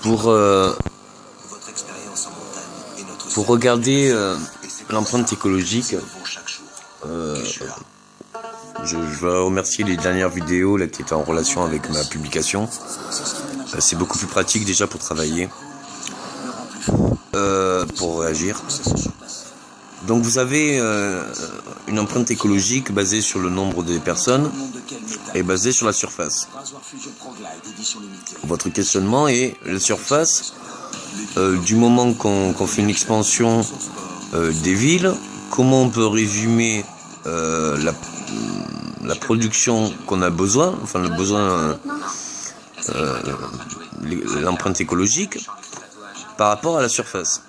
pour, euh, pour regarder l'empreinte écologique. Je veux remercier les dernières vidéos là, qui étaient en relation avec ma publication. C'est beaucoup plus pratique déjà pour travailler, pour réagir. Donc vous avez une empreinte écologique basée sur le nombre de personnes et basée sur la surface. Votre questionnement est la surface. Du moment qu'on fait une expansion des villes, comment on peut résumer la production qu'on a besoin, enfin le besoin, l'empreinte écologique par rapport à la surface.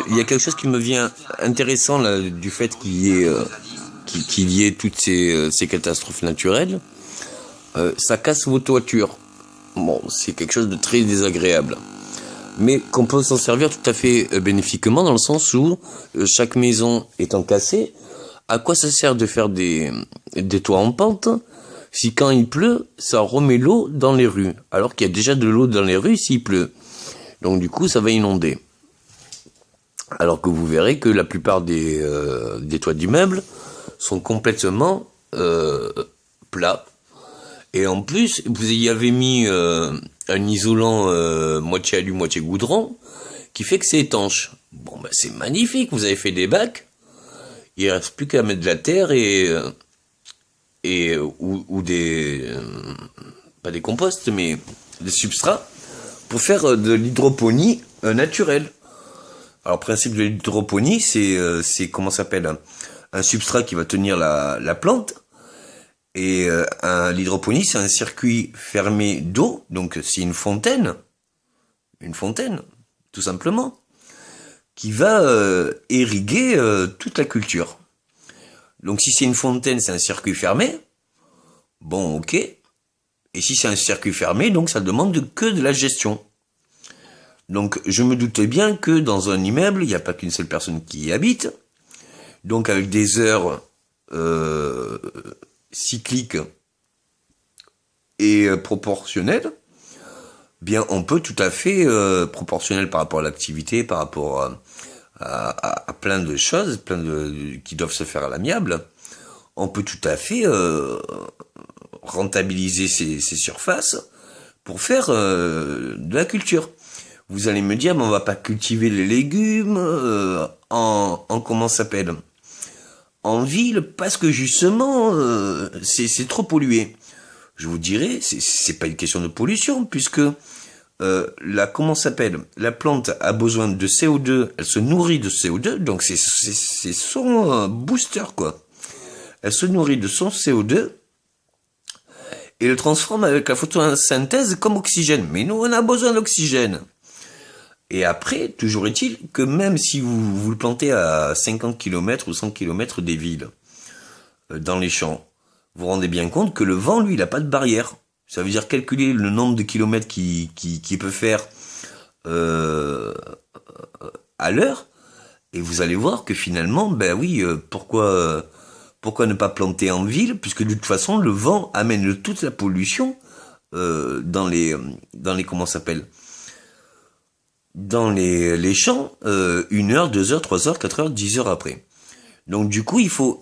Il y a quelque chose qui me vient intéressant là, du fait qu'il y ait toutes ces catastrophes naturelles. Ça casse vos toitures. Bon, c'est quelque chose de très désagréable. Mais qu'on peut s'en servir tout à fait bénéfiquement dans le sens où chaque maison étant cassée, à quoi ça sert de faire des toits en pente si quand il pleut, ça remet l'eau dans les rues, alors qu'il y a déjà de l'eau dans les rues s'il pleut. Donc du coup, ça va inonder. Alors que vous verrez que la plupart des toits d'immeubles sont complètement plats. Et en plus, vous y avez mis un isolant moitié alu, moitié goudron, qui fait que c'est étanche. Bon, ben c'est magnifique, vous avez fait des bacs, il ne reste plus qu'à mettre de la terre ou des... pas des composts, mais des substrats, pour faire de l'hydroponie naturelle. Alors, le principe de l'hydroponie, c'est comment ça s'appelle, un substrat qui va tenir la plante. Et l'hydroponie, c'est un circuit fermé d'eau, donc c'est une fontaine, tout simplement, qui va irriguer toute la culture. Donc si c'est une fontaine, c'est un circuit fermé, bon ok, et si c'est un circuit fermé, donc ça demande que de la gestion. Donc je me doutais bien que dans un immeuble, il n'y a pas qu'une seule personne qui y habite, donc avec des heures cycliques et proportionnelles, bien on peut tout à fait, proportionnel par rapport à l'activité, par rapport à plein de choses, qui doivent se faire à l'amiable, on peut tout à fait rentabiliser ces surfaces pour faire de la culture. Vous allez me dire, mais on va pas cultiver les légumes en comment ça s'appelle, en ville, parce que justement c'est trop pollué. Je vous dirais, c'est pas une question de pollution, puisque la plante a besoin de CO2, elle se nourrit de CO2, donc c'est son booster quoi. Elle se nourrit de son CO2 et le transforme avec la photosynthèse comme oxygène. Mais nous on a besoin d'oxygène. Et après, toujours est-il que même si vous le plantez à 50 km ou 100 km des villes, dans les champs, vous vous rendez bien compte que le vent, lui, il n'a pas de barrière. Ça veut dire calculer le nombre de kilomètres qu'il peut faire à l'heure, et vous allez voir que finalement, ben oui, pourquoi ne pas planter en ville, puisque de toute façon, le vent amène toute la pollution dans les comment ça s'appelle, dans les champs, 1 heure, 2 heures, 3 heures, 4 heures, 10 heures après. Donc du coup, il faut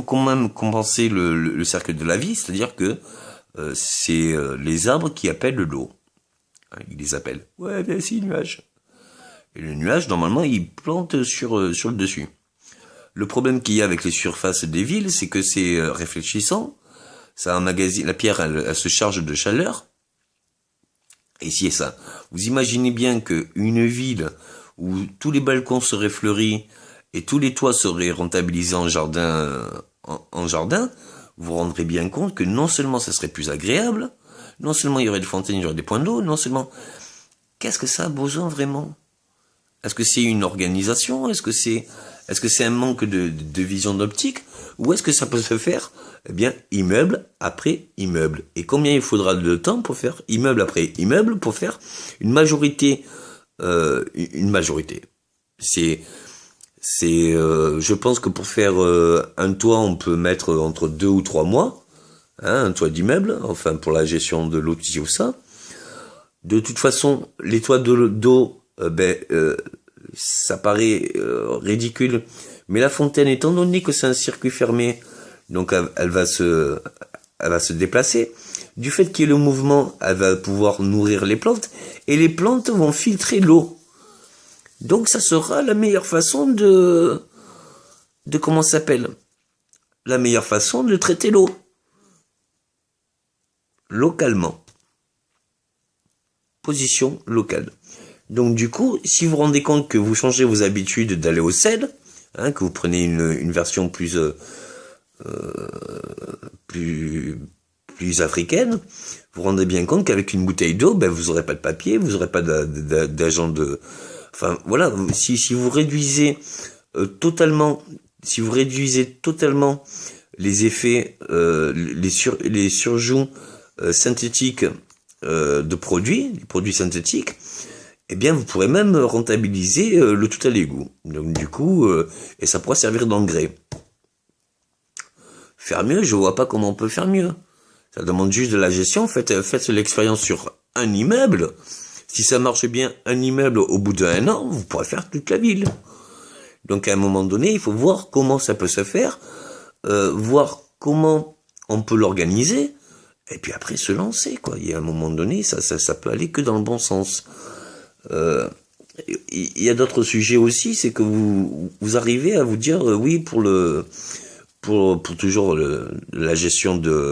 quand même compenser le cercle de la vie, c'est-à-dire que c'est les arbres qui appellent l'eau. Ils les appellent. Ouais, ben c'est nuage. Et le nuage, normalement, il plante sur le dessus. Le problème qu'il y a avec les surfaces des villes, c'est que c'est réfléchissant, ça emmagasine, la pierre, elle se charge de chaleur. Et si et ça, vous imaginez bien qu'une ville où tous les balcons seraient fleuris et tous les toits seraient rentabilisés en jardin, vous vous rendrez bien compte que non seulement ça serait plus agréable, non seulement il y aurait des fontaines, il y aurait des points d'eau, non seulement... Qu'est-ce que ça a besoin vraiment? Est-ce que c'est une organisation? Est-ce que c'est un manque de vision d'optique? Ou est-ce que ça peut se faire? Eh bien, immeuble après immeuble. Et combien il faudra de temps pour faire immeuble après immeuble, pour faire une majorité? Je pense que pour faire un toit, on peut mettre entre 2 ou 3 mois, hein, un toit d'immeuble, enfin pour la gestion de l'eau, ou ça. De toute façon, les toits d'eau, ça paraît ridicule. Mais la fontaine, étant donné que c'est un circuit fermé, donc elle va se déplacer. Du fait qu'il y ait le mouvement, elle va pouvoir nourrir les plantes, et les plantes vont filtrer l'eau. Donc ça sera la meilleure façon de comment ça s'appelle? La meilleure façon de traiter l'eau. Localement. Position locale. Donc du coup, si vous vous rendez compte que vous changez vos habitudes d'aller au sel, hein, que vous prenez une version plus africaine, vous vous rendez bien compte qu'avec une bouteille d'eau, ben, vous n'aurez pas de papier, vous n'aurez pas d'agent de... Enfin voilà, si vous réduisez totalement, si vous réduisez totalement les effets, les surjoues synthétiques de produits, les produits synthétiques, eh bien vous pourrez même rentabiliser le tout à l'égout. Donc du coup, et ça pourra servir d'engrais. Faire mieux, je vois pas comment on peut faire mieux. Ça demande juste de la gestion. Faites l'expérience sur un immeuble. Si ça marche bien, un immeuble, au bout d'1 an, vous pourrez faire toute la ville. Donc à un moment donné, il faut voir comment ça peut se faire, voir comment on peut l'organiser, et puis après se lancer, quoi. Il y a un moment donné, ça peut aller que dans le bon sens. Il y a d'autres sujets aussi, c'est que vous arrivez à vous dire oui pour toujours la gestion de